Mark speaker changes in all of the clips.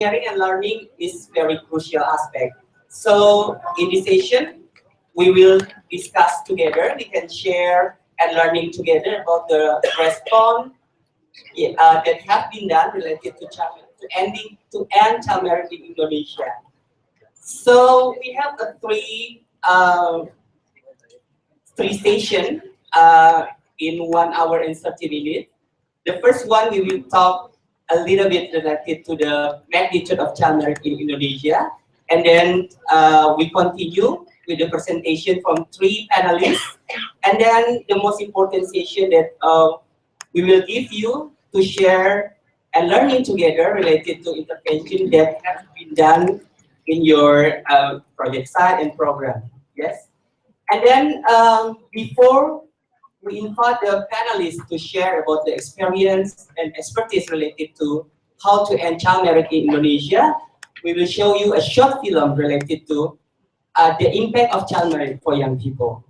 Speaker 1: sharing and learning is very crucial aspect. So in this session, we will discuss together. We can share and learning together about the response that have been done related to end child marriage in Indonesia. So we have a three session in 1 hour and 30 minutes. The first one we will talk a little bit related to the magnitude of child marriage in Indonesia, and then we continue with the presentation from 3 panelists, and then the most important session that we will give you to share and learning together related to intervention that have been done in your project site and program. Yes, and then before we invite the panelists to share about the experience and expertise related to how to end child marriage in Indonesia. We will show you a short film related to the impact of child marriage for young people.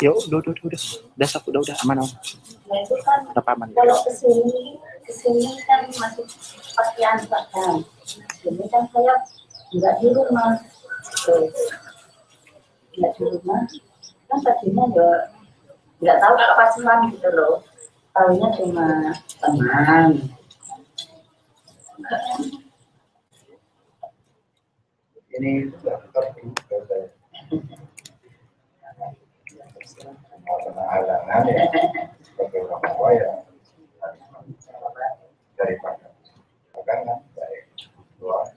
Speaker 2: Yuk, udah satu, udah aman om.
Speaker 3: Nah itu kan
Speaker 2: Apa aman?
Speaker 3: kalau kesini kan masih pasti antar kan. Ini kan saya nggak di rumah, nggak di rumah. Kan tadinya nggak tahu kepasuhan gitu loh. Tahunya cuma teman.
Speaker 4: Ini sudah halangan ya sebagai orang tua ya daripada karena baik dua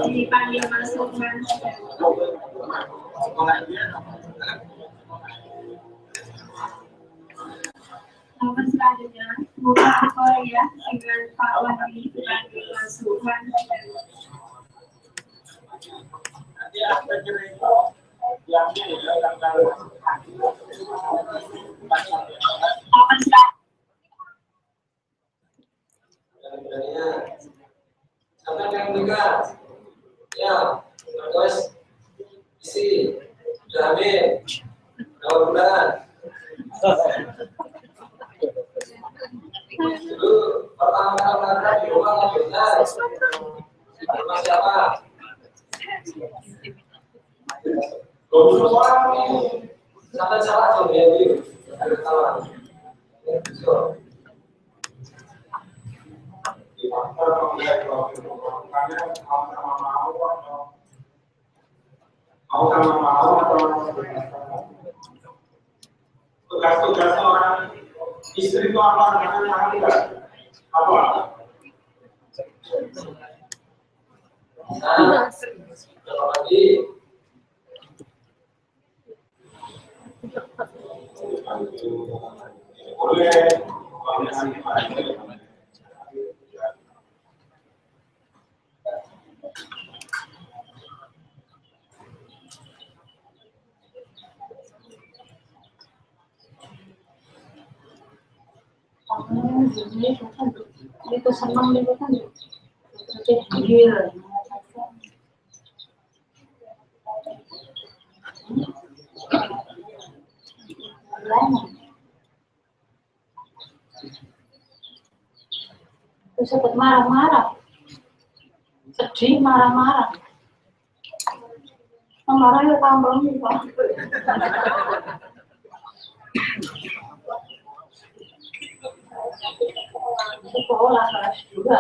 Speaker 5: dipanggil masuk nomor selanjutnya bukan Korea dengan Pak Wandi dipanggil masuk
Speaker 1: sampai yang dekat, ya, terus isi, sudah hamil, berapa bulan? Dulu pertama kali berangkat di rumah nggak rumah siapa? Dulu orang sampai salah tuh dia itu, ada salah.
Speaker 6: Tugas-tugas orang istri itu apa? Apa?
Speaker 1: Lagi
Speaker 6: boleh
Speaker 3: Itu senang itu kan. Gila. Terus sempat marah-marah, sedih, marah-marah. Marah ya tambah nih Pak. Sekolah kelas juga.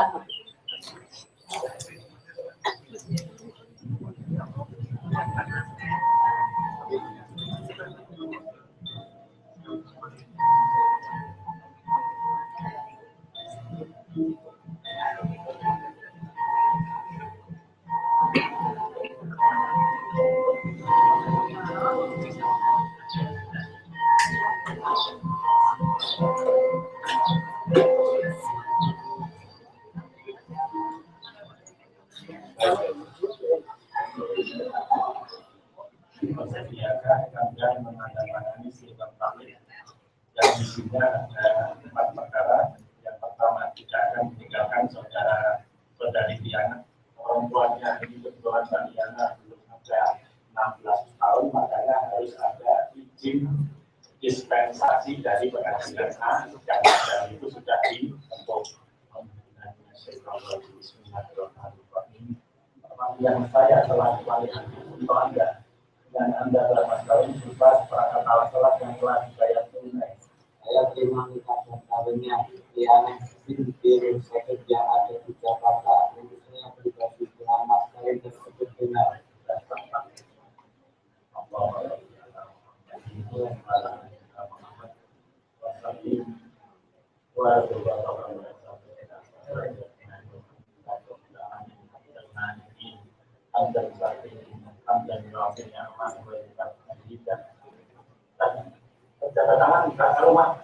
Speaker 6: Persediakan kemudian menandatangani surat pamit yang isinya ada 4 perkara. Yang pertama, tidak akan meninggalkan saudari Diana. Orang tuanya ini kebetulan Diana belum ada 16 tahun, makanya harus ada izin dispensasi dari pengadilan A dan itu sudah ditempuh. Yang saya telah kembalikan untuk Anda dan Anda dalam sekali berupa perangkat alat sholat yang telah dibayar tunai. Saya terima nikah dan kawinnya Diana Sintir Sekerja ada di Jakarta. Ini saya pribadi dengan mas kawin tersebut benar. Tangan enggak rumah,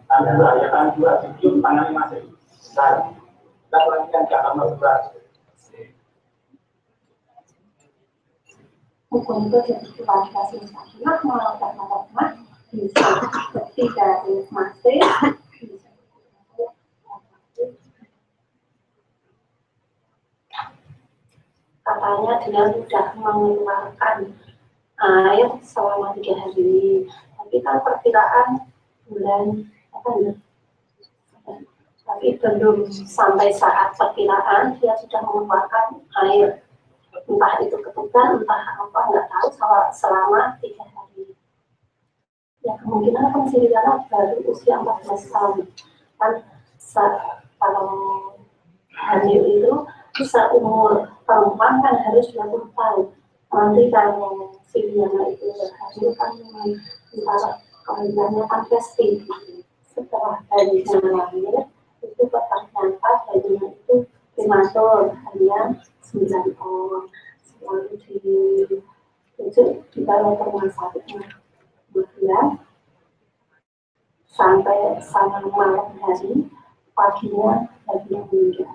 Speaker 6: tangan dua, cium tangannya masih besar. Kita perhatikan ke amal besar.
Speaker 3: Hukum itu diklarifikasi sakinah melakukan rahmat bisa tidak masih katanya dia sudah mengeluarkan air selama 3 hari, tapi kan perkiraan bulan apa ya? Tapi belum sampai saat perkiraan dia sudah mengeluarkan air, entah itu ketuban, entah apa, nggak tahu selama 3 hari. Ya kemungkinan kan Siriana baru usia 14 tahun, kan kalau hamil itu seumur perempuan kan harus 20 tahun. Nanti kalau Siriana itu berhasil kan antara kelahirannya kan pasti setelah bayinya lahir itu ternyata bayinya itu prematur hanya 9 tahun, selalu dibawa ke rumah sakitnya kemudian sampai sama malam hari paginya bayinya meninggal.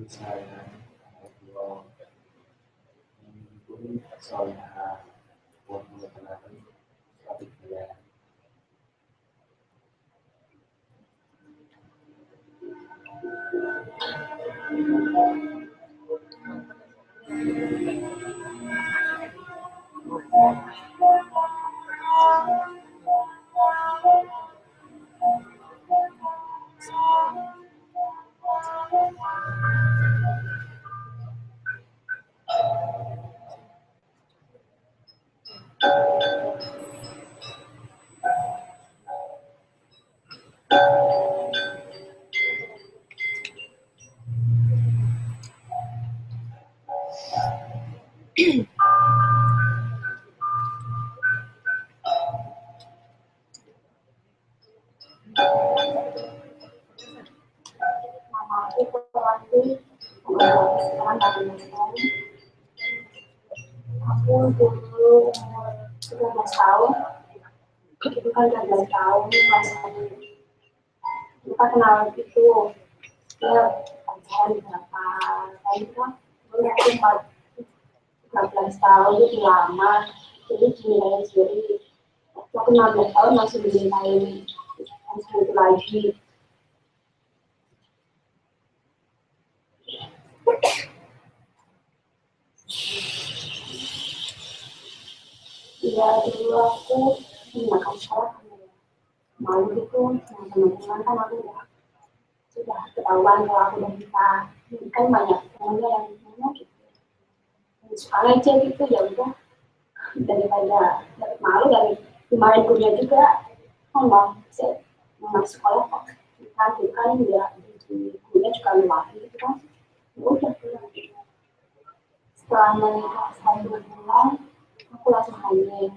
Speaker 6: Misalnya, kalau mengikuti soalnya buat menggunakan suatu pilihan.
Speaker 3: Nama aku Pelangi, sekarang dari Medan. Aku dulu umur 13 tahun, itu kan 13 tahun, kita kenal itu, dia pacaran berapa tahun kan, dulu aku 14 tahun itu lama, jadi dinilai sendiri. Waktu aku 16 tahun langsung dinilai langsung itu lagi. Ya dulu aku menggunakan sekolah malu itu sama teman-teman kan aku sudah ketahuan kalau aku udah nikah. Kan banyak temennya yang nanya gitu, suka aja gitu, ya udah daripada malu dari kemarin kuliah juga kan bang saya mau sekolah kok kan dia di kuliah juga lewati gitu kan, ya udah pulang. Setelah menikah 1 bulan aku langsung hamil.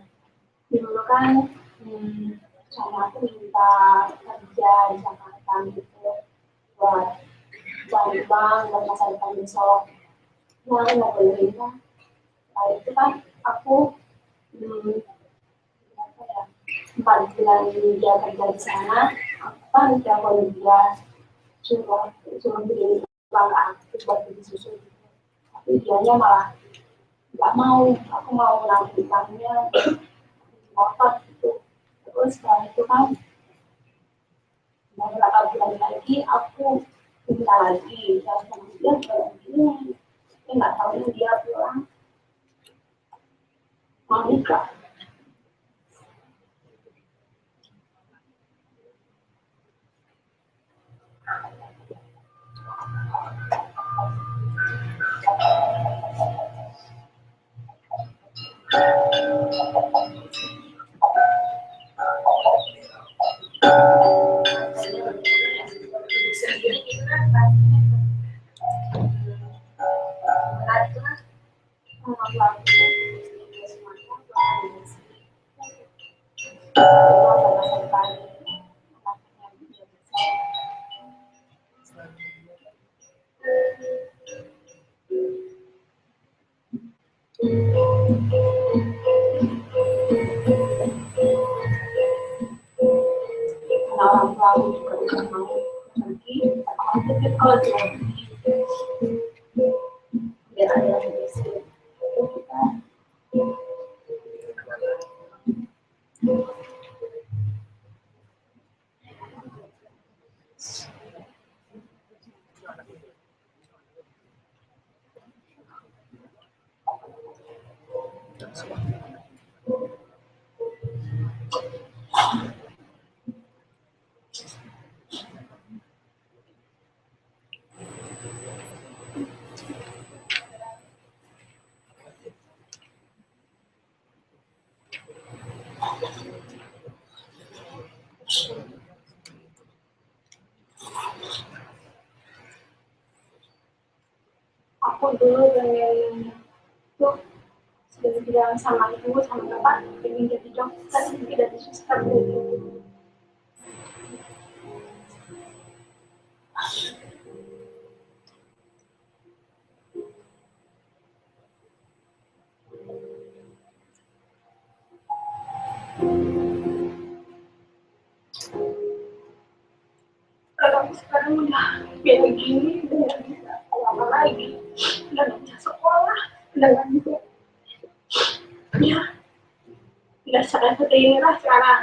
Speaker 3: Dulu kan suami aku minta kerja di Jakarta gitu buat cari uang buat masa depan besok. Nah, aku nggak boleh kan. Nah, itu kan aku apa ya, 4 bulan dia kerja di sana, aku kan telepon dia suruh beli uang aku buat beli susu. Tapi dianya malah nggak mau, aku mau nagih utangnya motor gitu. Terus setelah itu kan beberapa bulan lagi aku minta lagi dan kemudian begini nggak tahu dia pulang mau nikah. Orang tua aku juga tidak mau pergi, aku pikir kalau dia biar ada yang bersih itu kita aku dulu pengen tuh sudah bilang sama ibu sama bapak pengen jadi dokter tapi jadi suster gitu. Kalau sekarang udah kayak begini udah nggak bisa apa lagi, udah nggak bisa sekolah, udah nggak bisa ya udah seperti inilah sekarang.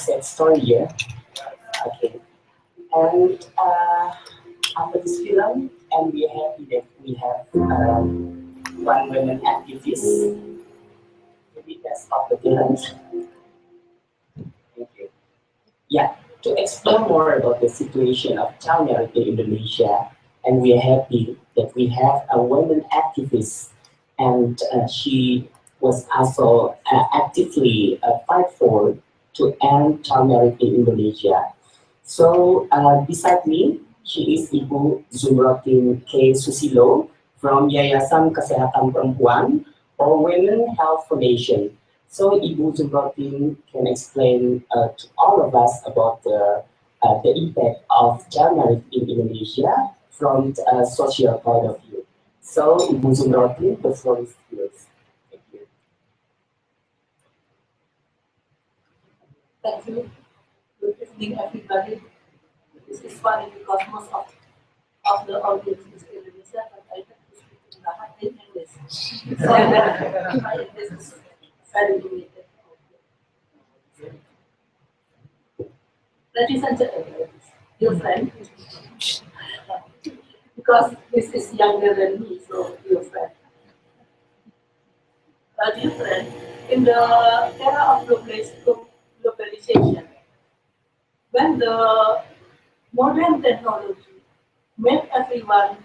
Speaker 1: sad story here. Okay. And after this film, and we are happy that we have one women activist. Maybe that's of the film. Thank you. Yeah, to explore more about the situation of child marriage in Indonesia, and we are happy that we have a woman activist, and she was also actively fight for to end child marriage in Indonesia. So beside me, she is Ibu Zumrotin K. Susilo from Yayasan Kesehatan Perempuan or Women Health Foundation. So Ibu Zumrotin can explain to all of us about the impact of child marriage in Indonesia from a social point of view. So Ibu Zumrotin, the floor is yours. Thank you.
Speaker 7: Thank you. Good evening, everybody. This is funny because most of the audience is Indonesia, but I have to speak in English. So my English is very limited. Ladies and gentlemen, dear friend, because this is younger than me, so dear friend. Dear friend, in the era of globalization, when the modern technology made everyone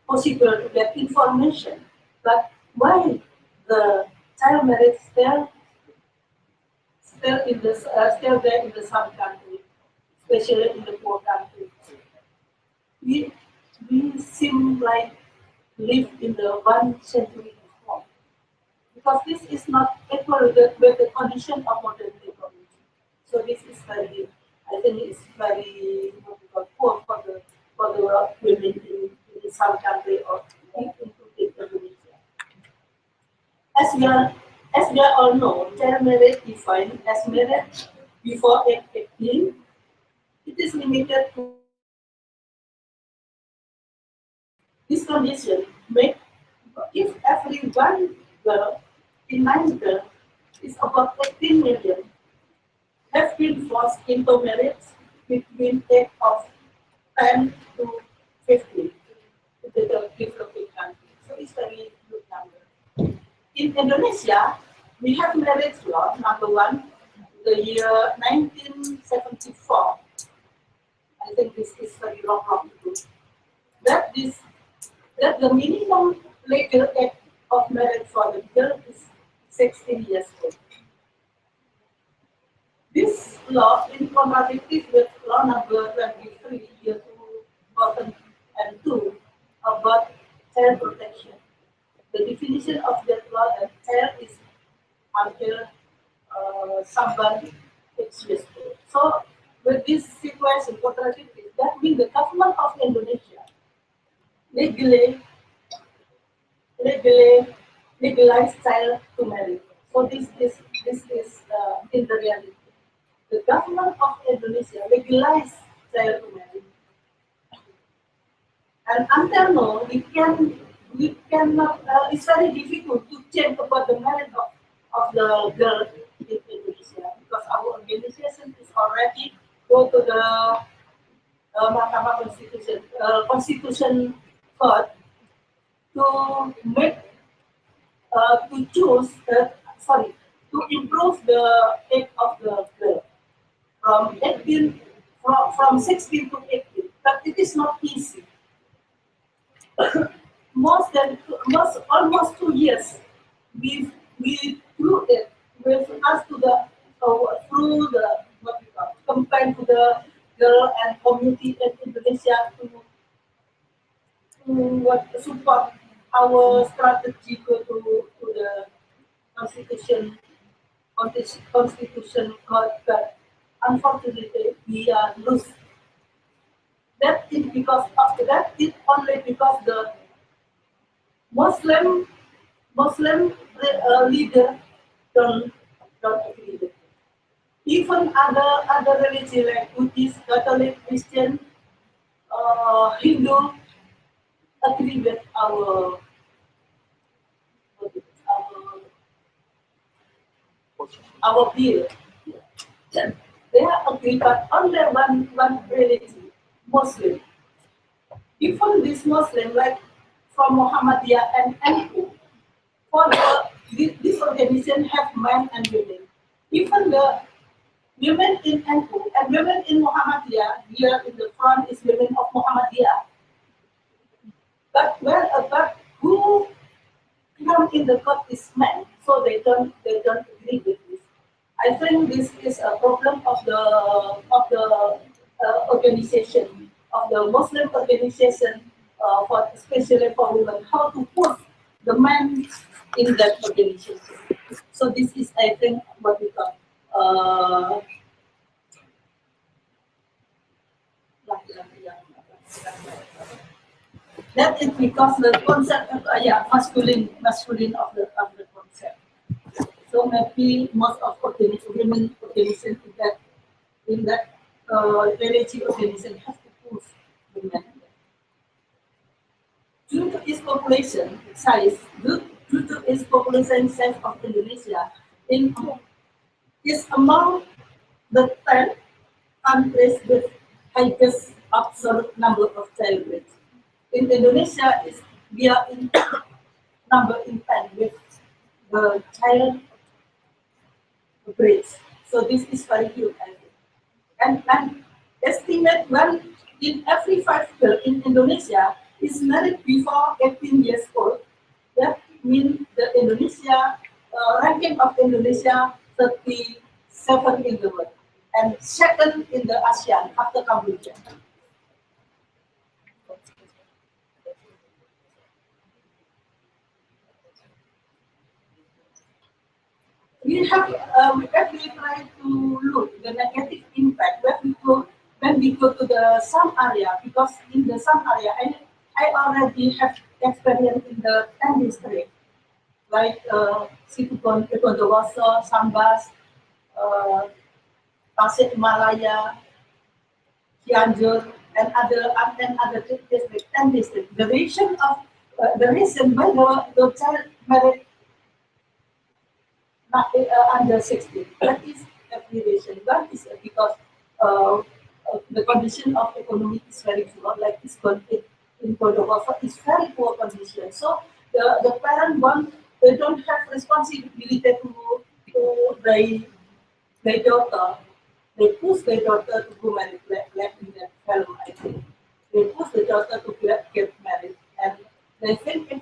Speaker 7: possible to get information, but why the child marriage still there in the some country, especially in the poor country. We we seem like live in the 1 century before, because this is not equal with the condition of modern technology. So this is very, I think it's very poor for the women in some country or including Indonesia. As we are as we are all know, child marriage defined as marriage before age 18. It is limited to this condition make if every one girl in 9 girls is about 18 million have been forced into marriage between age of 10 to 50 in the developing country. So it's very good number. In Indonesia, we have marriage law number 1, the year 1974. I think this is very long ago. That is that the minimum legal age of marriage for the girl is 16 years old. This law, in contradictory with law number 23, year 2002, about child protection. The definition of that law that child is until someone is years old. So, with this situation contradictory, that means the government of Indonesia legally legalize child to marry. So this is in the reality. The government of Indonesia legalized child to marry, and until now we cannot. It's very difficult to change about the marriage of the girl in Indonesia because our organization is already go to the Mahkamah Constitution Court to make to choose, to improve the age of the girl from 18, from 16 to 18. But it is not easy. Almost 2 years we through it with us to the through the what we call campaign to the girl and community in Indonesia to what support our strategy to the constitution constitution court, but unfortunately we are lose. That is because of that is only because the Muslim leader don't agree with it. Even other religion like Buddhist, Catholic, Christian, Hindu agree with our bill. They are agree, but only one religion, Muslim. Even this Muslim, like from Muhammadiyah and NU, for this organization have men and women. Even the women in NU and women in Muhammadiyah, here in the front is women of Muhammadiyah. But who come in the court is men, so they don't agree with this. I think this is a problem of the organization of the Muslim organization for especially for women, how to put the men in that organization. So this is, I think, what we call that is because the concept of masculine of the concept. So maybe most of women organization in that religious organization have to push the men. Due to its population size, due to its population size of Indonesia, is among the 10 countries with highest absolute number of child rates. In Indonesia, we are in number in 10 with the child rates. So this is very huge, I think. And estimate one in every 5 girls in Indonesia is married before 18 years old. That means the Indonesia ranking of Indonesia 37 in the world and second in the ASEAN after Cambodia. We have if we try to look the negative impact when we go to the some area, because in the some area I already have experience in the 10 district like Situbondo, Bondowoso, Sambas, Tasik Malaya, Cianjur, and other district 10 district. The reason why the child married under 16. That is application. That is because the condition of economy is very poor, like this in Bondowoso is very poor condition. So the parent they don't have responsibility to their daughter. They push their daughter to go married, like in that film, I think. They push the daughter to get married, and they think if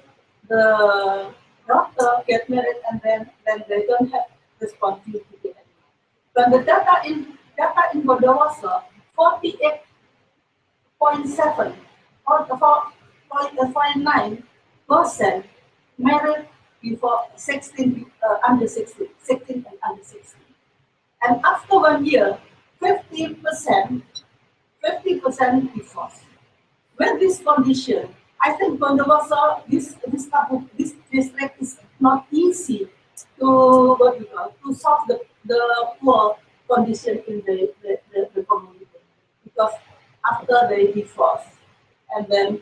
Speaker 7: the daughter get married and then they don't have responsibility anymore. But the data in Bondowoso, 48.7 or 4.9% married before 16 under 16, 16 and under 16. And after 1 year, 50% divorce. With this condition, I think Bondowoso, this district is not easy to to solve the poor condition in the community, because after they divorce and then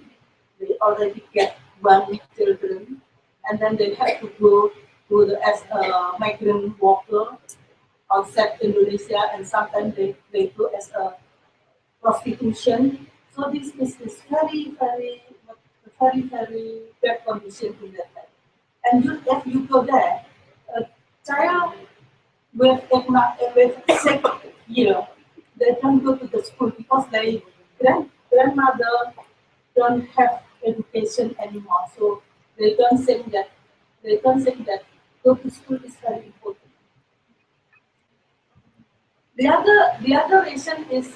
Speaker 7: they already get 1 children, and then they have to go to as a migrant worker outside Indonesia, and sometimes they go as a prostitution. So this is very bad condition in that time. And if you go there, a child with 6 years, they don't go to the school because their grandmother don't have education anymore. So they don't think that go to school is very important. The other reason is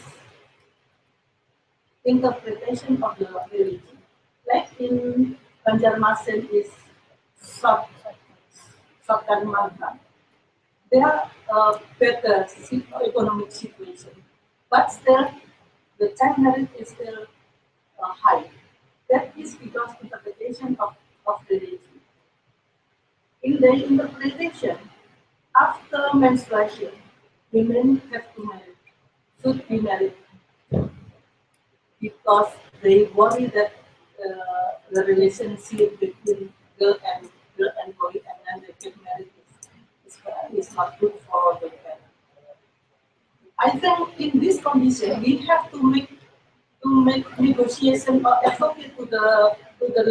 Speaker 7: interpretation of the religion. Like in Banjarmasin is Sultan Malkan. They have a better economic situation, but still the child marriage is still high. That is because interpretation of religion. In the interpretation, after menstruation, women have to marry, should be married, because they worry that the relationship between girl and boy and then they get married is not good for the parent. I think in this condition we have to make negotiation or advocate to the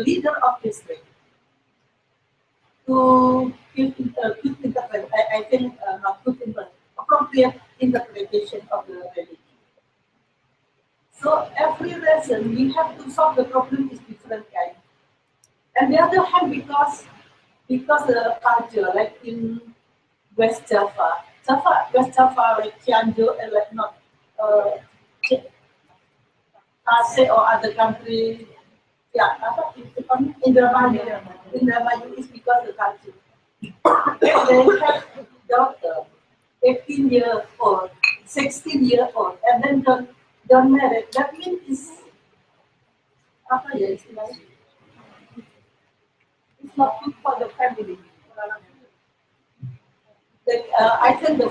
Speaker 7: leader of district to give good interpret. I think not good interpret, appropriate interpretation of the religion. So every reason we have to solve the problem is different kind. And the other hand, because the culture, like in West West Java, like Cianjur, and like not Aceh or other country, yeah, Indramayu. Indramayu is because the culture. If they have daughter, 18 years old, 16 years old, and then don't marry, that means is apa ya istilahnya? It's not good for the family. Like, I think the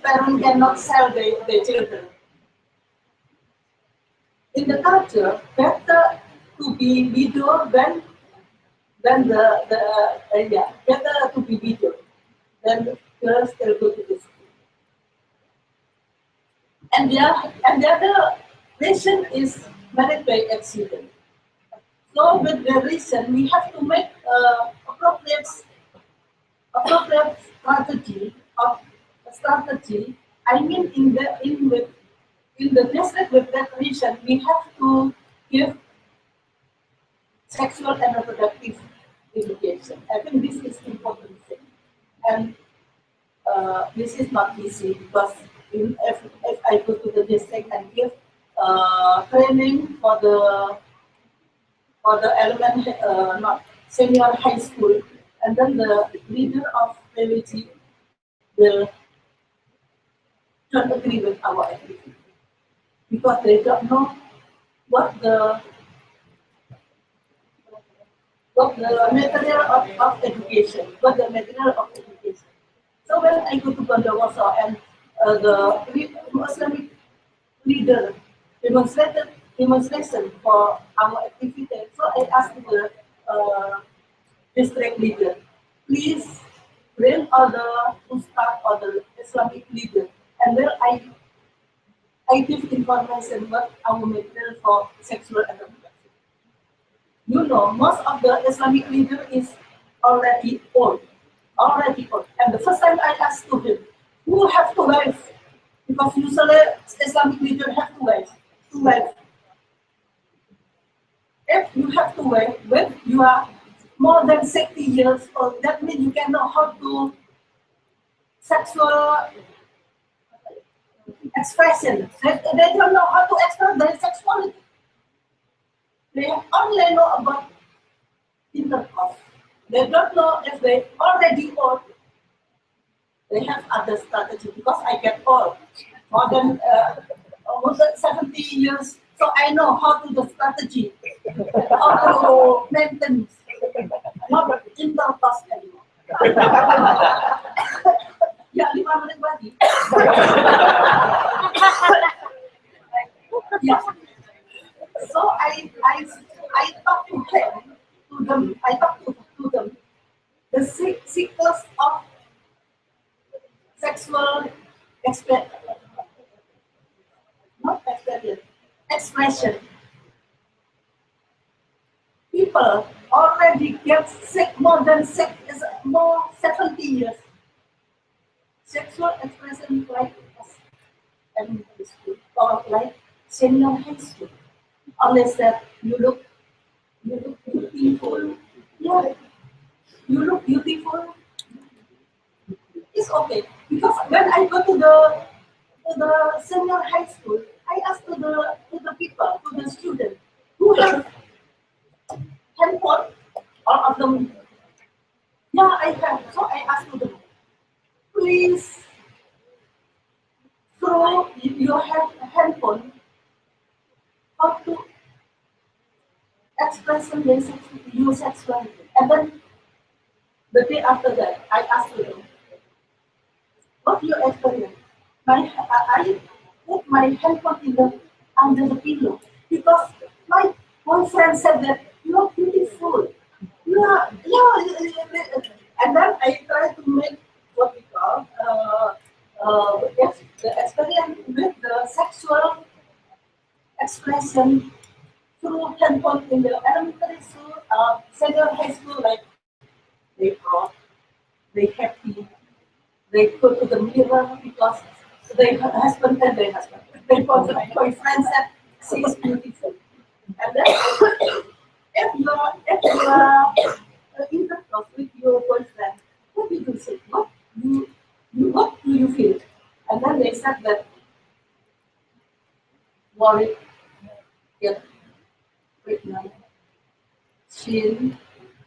Speaker 7: parent cannot sell their children. In the culture, better to be widow than better to be widow than girls still go to the school. And the other reason is married by accident. So with the reason, we have to make appropriate strategy. I mean, in the district with that reason, we have to give sexual and reproductive education. I think this is important thing, and this is not easy because if I go to the district and give training for the not senior high school, and then the leader of religion will don't agree with our activity because they don't know what the material of education, what the material of education. So when I go to Bondowoso and the Islamic leader demonstration for our activity, so I asked the district leader, please bring all the ustad or the Islamic leader, and then I give information what our material for sexual and reproductive. You know, most of the Islamic leader is already old. And the first time I asked to him, who have to wife? Because usually Islamic leader have to wife. If you have to wife, when you are more than 60 years old, that means you can know how to sexual expression. They don't know how to express their sexuality. They only know about intercourse. They don't know if they already old. They have other strategy because I get old, more than almost 70 years. So I know how to the strategy, how to maintain, not intercourse anymore. Ya, 5 menit lagi. Yeah. So I talk to them. I talk to them. The cycles of sexual expression. People already get sick more 70 years. Sexual expression like elementary school or like senior high school. Unless that you look beautiful. Yeah, you look beautiful. It's okay because when I go to the senior high school, I ask to the people, to the students who have handphone. All of them, yeah, I have. So I ask to them, please throw your handphone how to express your sexuality. And then the day after that, I asked them, what your experience? I put my handphone under the pillow because my boyfriend said that you're beautiful. Yeah, and then I try to make what we call the experience with the sexual expression through handphone in the elementary school, senior high school, like they proud, they happy, they go to the mirror because their husband and their husband, their boyfriend said she is beautiful. And then if you are intercourse with your boyfriend, what do you say? What do you feel? And then they said that worried, get pregnant, shin,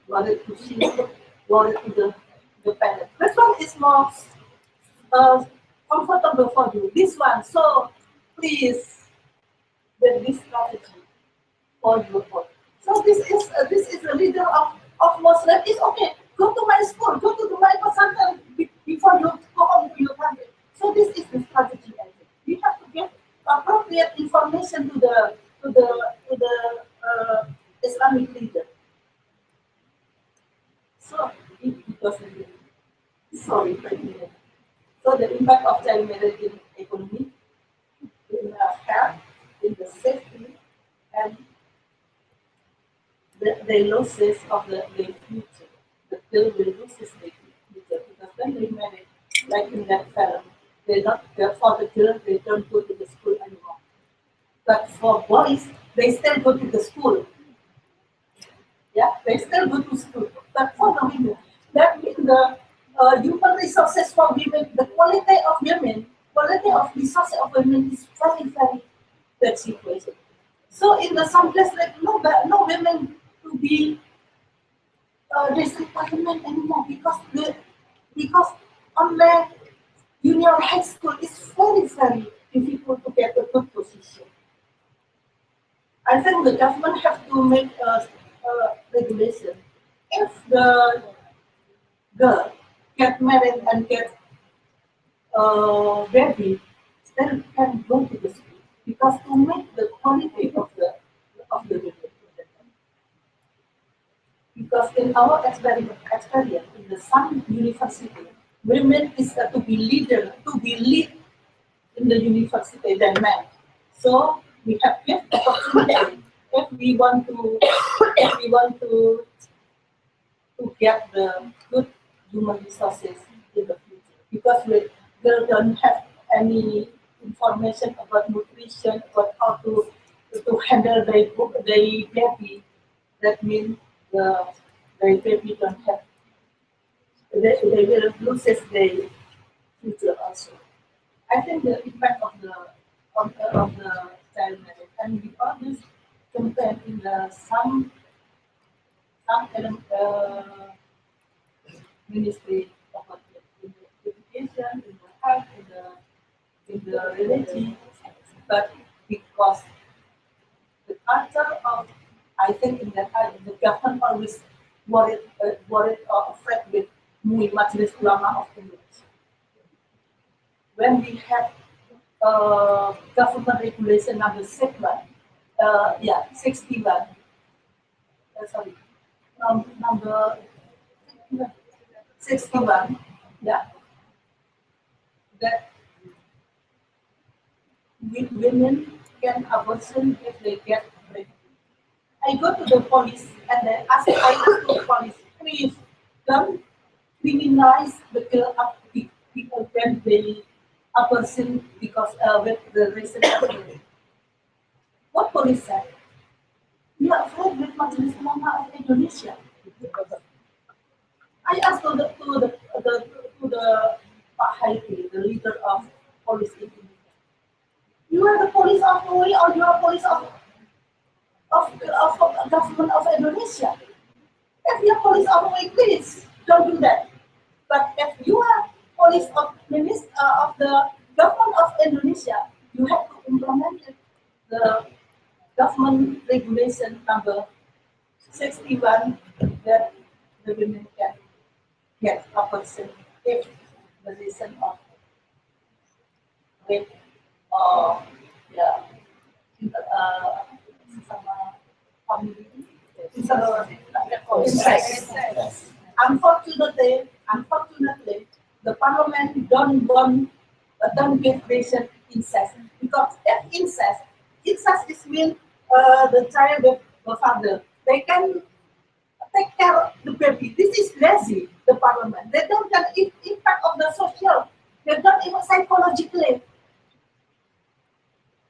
Speaker 7: worried to shin, worried to the parent. This one is more uh, comfortable for you. This one, so please with this strategy for your boy. So this is the leader of Muslim. It's okay. Go to my school. Go to my center before you go home to your country. So this is the strategy. I think we have to get appropriate information to the Islamic leader. So it doesn't. Sorry, pregnant. So the impact of child marriage in economy, in health, in the safety, and the losses of their future. The girl will lose his future because when they marry, like in that film, they not for the girl they don't go to the school anymore. But for boys, they still go to the school. Yeah, they still go to school. But for the women, that means the human resources for women, the quality of resources of women is very, very bad situation. So in some place like no women to be district parliament anymore because on the junior high school is very, very difficult to get a good position. I think the government have to make a regulation. If the girl get married and get baby, then can go to the school because to make the quality of the women. Because in our experience in the some university, women is to be lead in the university than men. So we have given opportunity if we want to get the good human resources in the future. Because we don't have any information about nutrition, about how to handle their baby. That means the baby don't have they will lose their future also. I think the impact of the child marriage and we always compare in the some ministry of in the education, in the health, in the religion, but because the culture of I think in that time the government always worried or afraid with MUI Majelis Ulama of Indonesia. When we have government regulation number 61, 61, sorry, number 61, yeah, that women can abortion if they get pregnant. I go to the police and I ask the police, please don't criminalize the girl of people when they abortion because with the reason of the what police said? You are afraid with Majelis Ulama of Indonesia. I asked to the Pak Haiti, the leader of police in Indonesia. You are the police of MUI or you are police of government of Indonesia? If you are police of MUI, please don't do that. But if you are police of the government of Indonesia, you have to implement the government regulation number 61 that the women can get a person if the reason of rape or sama family incest. Unfortunately, the parliament don't want but don't give patient incest, because if incest is mean the child with the father, they can take care of the baby. This is lazy, the parliament. They don't have impact of the social. They don't even psychologically.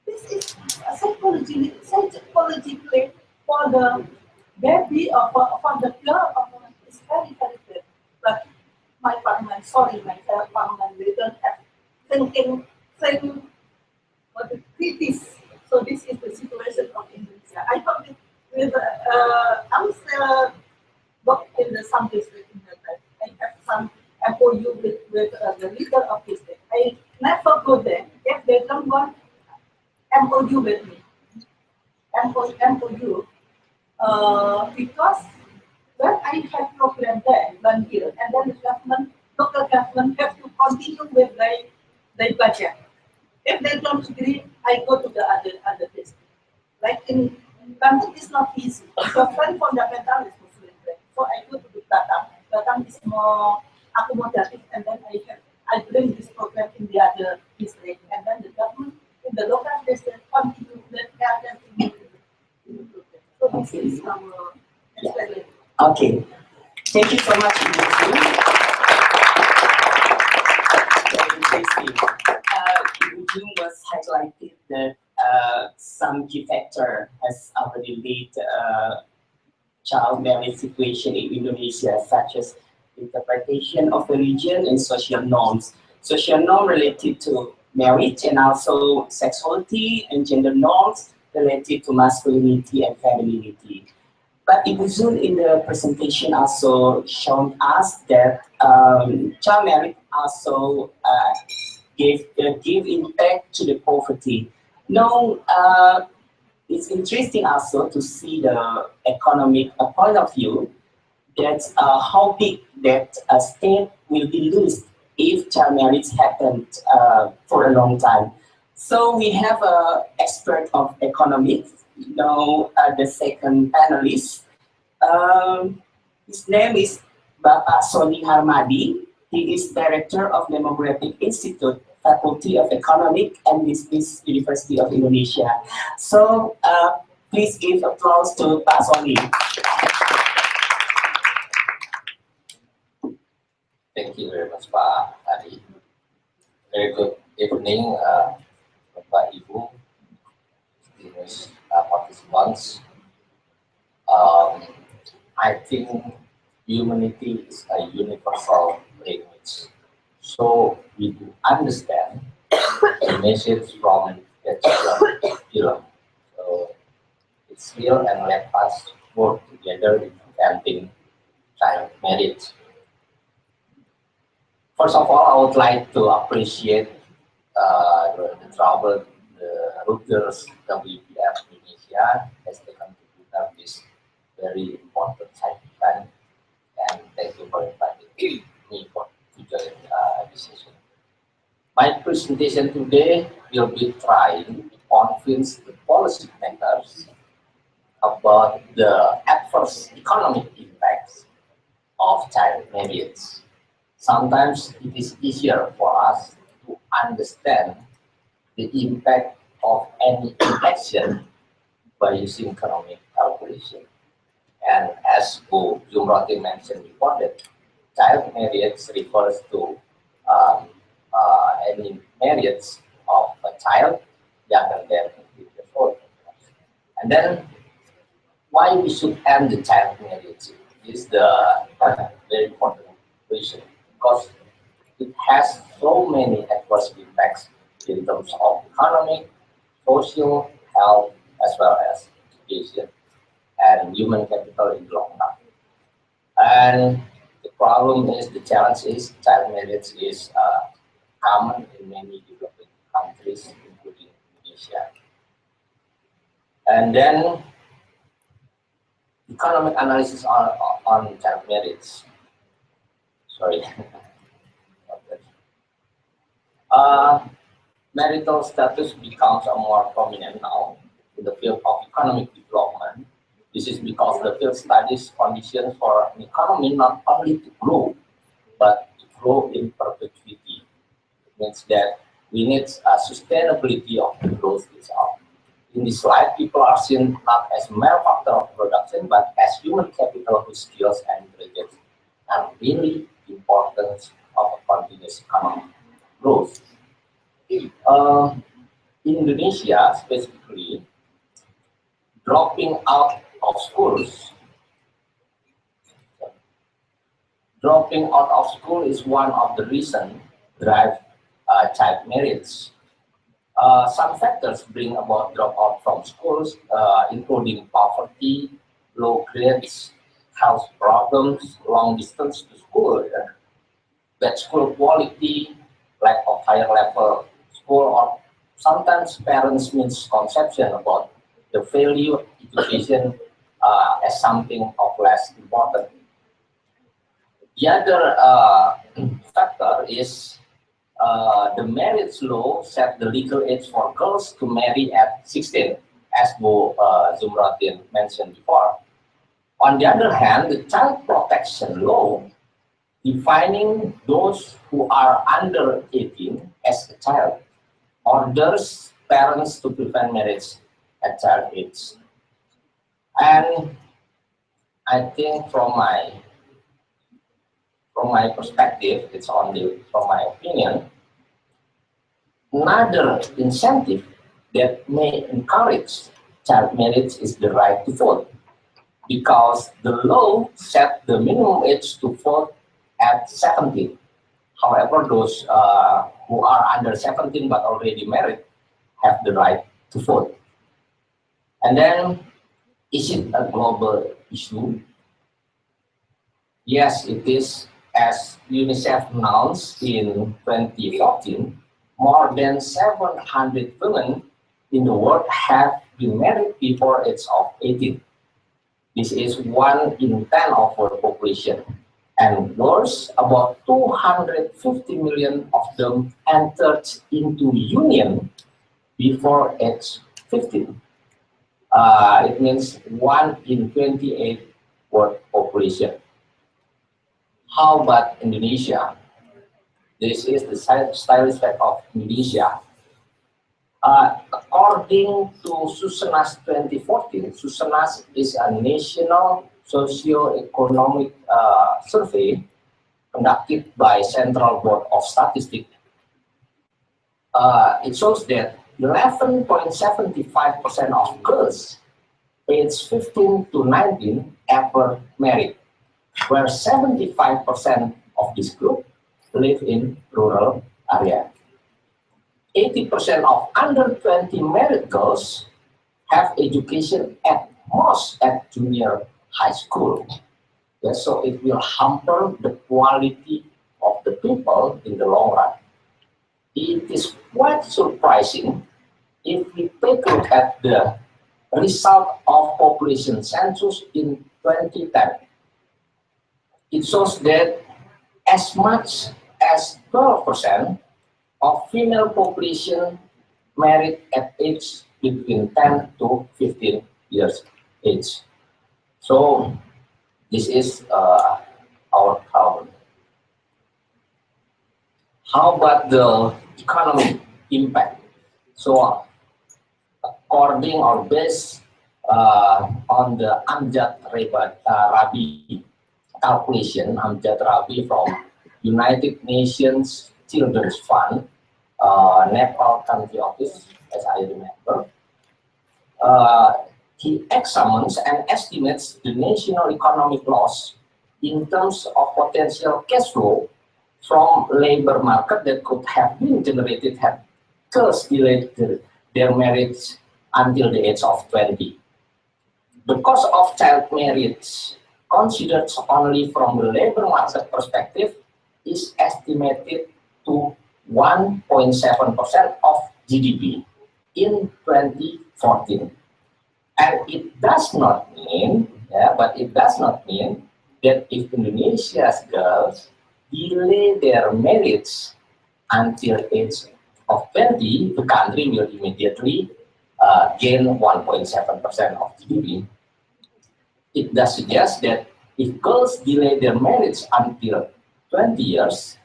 Speaker 7: This is psychologically for the baby or for the girl or it's very, very good. But my parliament, sorry, my parliament, they don't have thinking, what the critics. So this is the situation of Indonesia. I hope with I'm still work in the some district in the life. I have some MOU with the leader of district. I never go there if they don't want MOU with me. MOU because when I have program there 1 year, and then the local government have to continue with their budget. If they don't agree, I go to the other district. Like in Banten, it's not easy. So very fundamental is Muslim. So I go to the Batam. Batam is more accommodative, and then I bring this program in the other district, and then the government in the local district continue with that in the program. So this is our experience.
Speaker 1: Okay. Thank you so much, Ibu. Very interesting. Ibu was highlighted that some key factor has already lead child marriage situation in Indonesia, such as interpretation of religion and social norms. Social norm related to marriage and also sexuality and gender norms related to masculinity and femininity. But Ibu Zul in the presentation also shown us that child marriage also give impact to the poverty. Now, it's interesting also to see the economic point of view that how big that a state will be lost if child marriage happened for a long time. So we have an expert of economics, the second panelist. His name is Bapak Sony Harmadi. He is director of Demographic Institute, Faculty of Economic and Business, University of Indonesia. So please give applause to Pak Sony.
Speaker 8: Thank you very much, Pak Adi. Very good evening, Bapak Ibu, distinguished participants. I think humanity is a universal language. So we do understand the message from the film. So it's real and let us work together in preventing child marriage. First of all, I would like to appreciate the trouble the Reuters WPF Indonesia has taken to put up this very important side event, and thank you for inviting me to join this session. My presentation today will be trying to convince the policy makers about the adverse economic impacts of child marriage. Sometimes it is easier for us to understand the impact of any action by using economic calculation. And as Bu Jumroti mentioned before, that child marriage refers to any marriage of a child younger than 18 years old. And then why we should end the child marriage is the very important question, because it has so many adverse impacts in terms of economic, social, health, as well as education and human capital in the long run. And the problem is, the challenge is, child marriage is common in many developing countries, including Indonesia. And then economic analysis on child marriage. Sorry. Marital status becomes more prominent now in the field of economic development. This is because the field studies conditions for an economy not only to grow, but to grow in perpetuity. It means that we need a sustainability of the growth itself. In this slide, people are seen not as mere factor of production, but as human capital whose skills and intelligence are really important of a continuous economic growth. In Indonesia, specifically, dropping out of school is one of the reasons drive child marriage. Some factors bring about dropout from schools, including poverty, low grades, health problems, long distance to school, bad school quality, lack of higher level school, or sometimes parents' misconception about the value of education as something of less important. The other factor is the marriage law set the legal age for girls to marry at 16, as Bu Zumratin mentioned before. On the other hand, the child protection law defining those who are under 18 as a child orders parents to prevent marriage at child age. And I think from my perspective, it's only from my opinion, another incentive that may encourage child marriage is the right to vote, because the law set the minimum age to vote at 17. However, those who are under 17 but already married have the right to vote. And then, is it a global issue? Yes, it is. As UNICEF announced in 2014, more than 700 women in the world have been married before age of 18. This is 1 in 10 of our population. And worse, about 250 million of them entered into union before age 15. It means 1 in 28 world population. How about Indonesia? This is the stylish fact of Indonesia. According to Susenas 2014, Susenas is a national socio-economic survey conducted by Central Board of Statistics. It shows that 11.75% of girls aged 15 to 19 ever married, where 75% of this group live in rural area. 80% of under 20 married girls have education at most at junior high school. Yeah, so it will hamper the quality of the people in the long run. It is quite surprising if we take a look at the result of population census in 2010. It shows that as much as 12% of female population married at age between 10 to 15 years age. So this is our problem. How about the economic impact? So according or based on the Amjad Rabi calculation, Amjad Rabi from United Nations Children's Fund, Nepal country office, as I remember, he examines and estimates the national economic loss in terms of potential cash flow from labor market that could have been generated had girls delayed their marriage until the age of 20. The cost of child marriage, considered only from the labor market perspective, is estimated to 1.7% of GDP in 2014. And it does not mean, that if Indonesia's girls delay their marriage until age of 20, the country will immediately gain 1.7% of GDP. It does suggest that if girls delay their marriage until 20 years,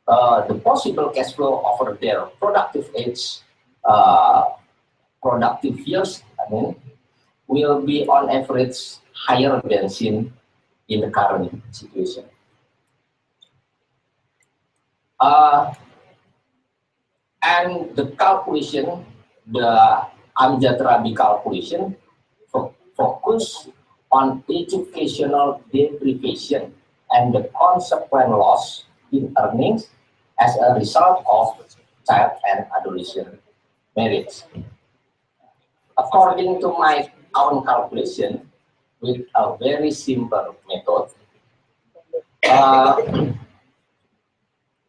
Speaker 8: the possible cash flow over their productive age, productive years, will be on average higher than seen in the current situation. And the calculation, the Amjad Rabi calculation, focus on educational deprivation and the consequent loss in earnings as a result of child and adolescent marriage. According to my own calculation, with a very simple method,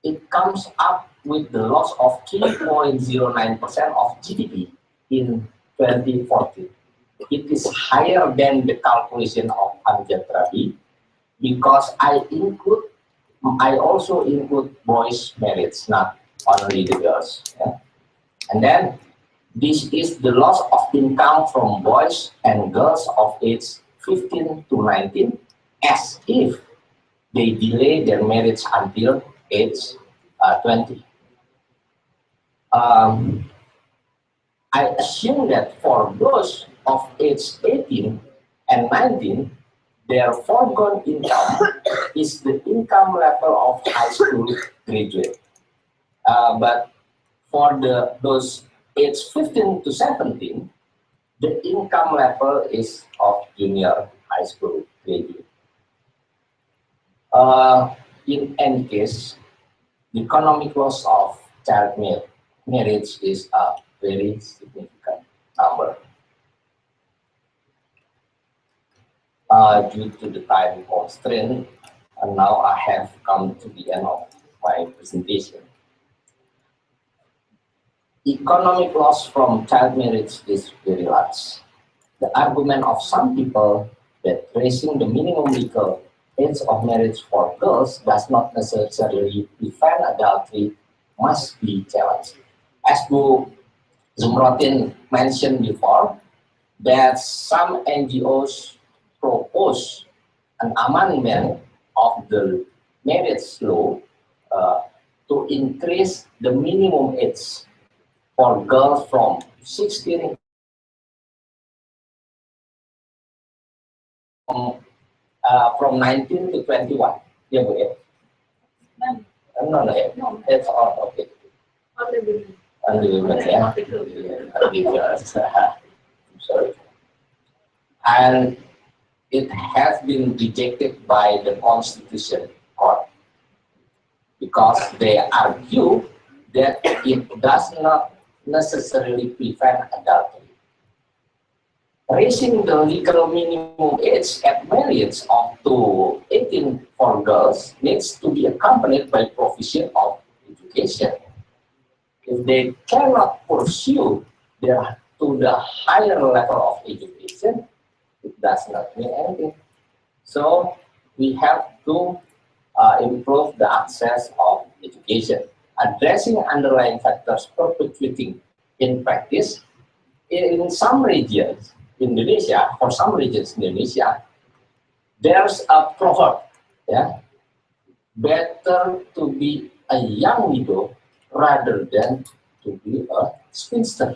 Speaker 8: it comes up with the loss of 3.09% of GDP in 2040. It is higher than the calculation of Amjad Rabi because I also include boys' marriage, not only the girls. Yeah? And then this is the loss of income from boys and girls of age 15 to 19 as if they delay their marriage until age 20. I assume that for those of age 18 and 19, their foregone income is the income level of high school graduate. But for those age 15 to 17, the income level is of junior high school graduate. In any case, the economic loss of child marriage is a very significant number. Due to the time constraint, and now I have come to the end of my presentation. Economic loss from child marriage is very large. The argument of some people that raising the minimum legal age of marriage for girls does not necessarily prevent adultery must be challenged. As Bu Zumrotin mentioned before, that some NGOs propose an amendment of the marriage law to increase the minimum age for girls from 16 from 19 to 21. Yeah, Bu, ya? No, it's all okay. Sorry. And it has been rejected by the Constitution Court because they argue that it does not necessarily prevent adultery. Raising the legal minimum age at marriage up to 18 for girls needs to be accompanied by provision of education. If they cannot pursue to the higher level of education, it does not mean anything. So we have to improve the access of education, addressing underlying factors perpetuating in practice. In some regions, Indonesia, for some regions in Indonesia, there's a proverb, yeah, better to be a young widow rather than to be a spinster.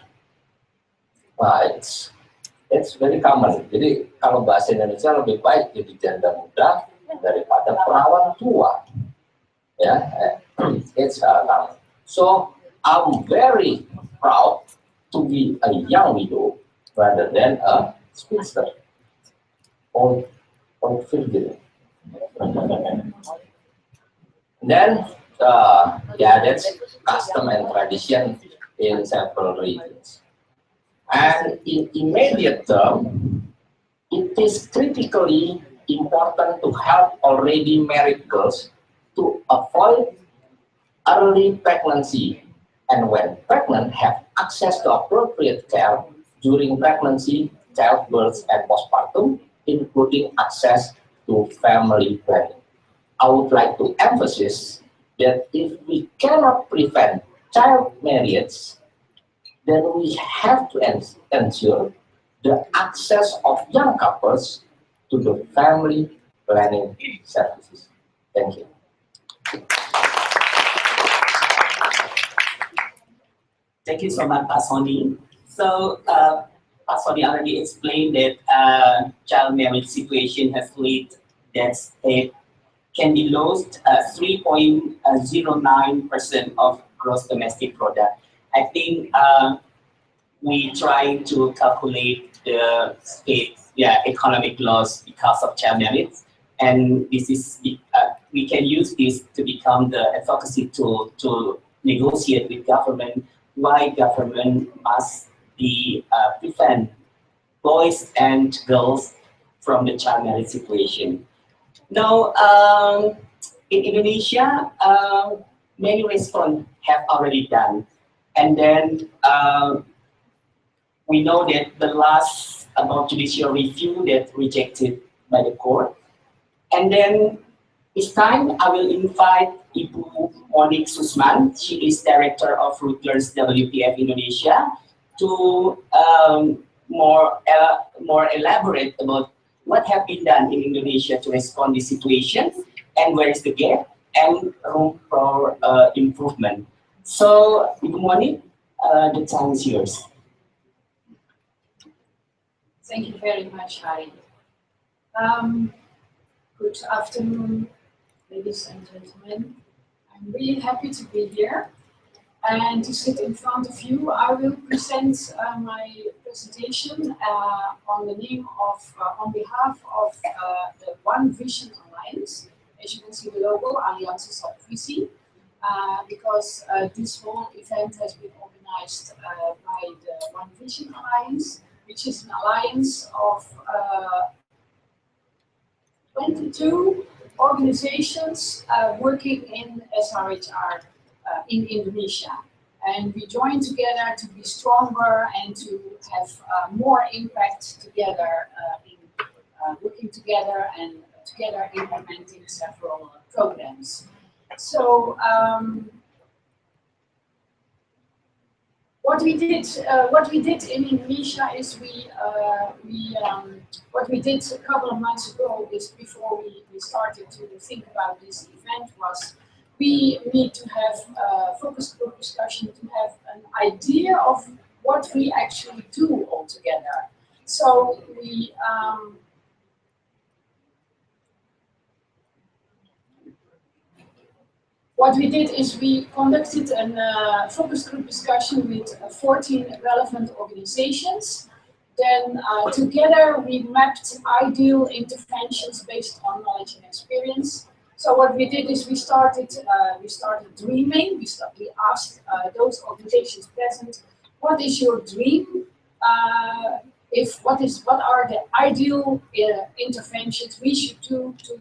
Speaker 8: It's very common. Jadi kalau bahasa Indonesia lebih baik jadi janda muda daripada perawan tua. Ya, it's common. So I'm very proud to be a young widow rather than a spinster or virgin. Then, yeah, that's custom and tradition in several regions. And in immediate term, it is critically important to help already married girls to avoid early pregnancy, and when pregnant, have access to appropriate care during pregnancy, childbirth, and postpartum, including access to family planning. I would like to emphasize that if we cannot prevent child marriage, then we have to ensure the access of young couples to the family planning services. Thank you.
Speaker 1: Thank you so much, Pak Sony. So, Pak Sony already explained that child marriage situation has led that state can be lost 3.09% of gross domestic product. I think we try to calculate the state economic loss because of child marriage, and this is we can use this to become the advocacy tool to negotiate with government why government must be prevent boys and girls from the child marriage situation. Now, in Indonesia, many restaurants have already done, and then we know that the last about judicial review that rejected by the court, and then this time I will invite Ibu Monique Susman. She is director of Reuters WPF Indonesia to more elaborate about what have been done in Indonesia to respond to this situation and where is the gap and room for improvement. So, Ibu Monique, the time is yours.
Speaker 9: Thank you very much, Harry. Good afternoon, ladies and gentlemen. I'm really happy to be here and to sit in front of you. I will present my presentation on the name of, on behalf of the One Vision Alliance. As you can see the logo, Alliances op Visie, because this whole event has been organized by the One Vision Alliance, which is an alliance of 22 organizations working in SRHR in Indonesia. And we join together to be stronger and to have more impact together in working together and together implementing several programs. So what we did in Indonesia is what we did a couple of months ago is before we started to think about this event was we need to have a focus group discussion to have an idea of what we actually do all together. So we what we did is we conducted a focus group discussion with 14 relevant organizations. Then together we mapped ideal interventions based on knowledge and experience. So what we did is we started dreaming. We asked those organizations present, what is your dream? What are the ideal interventions we should do to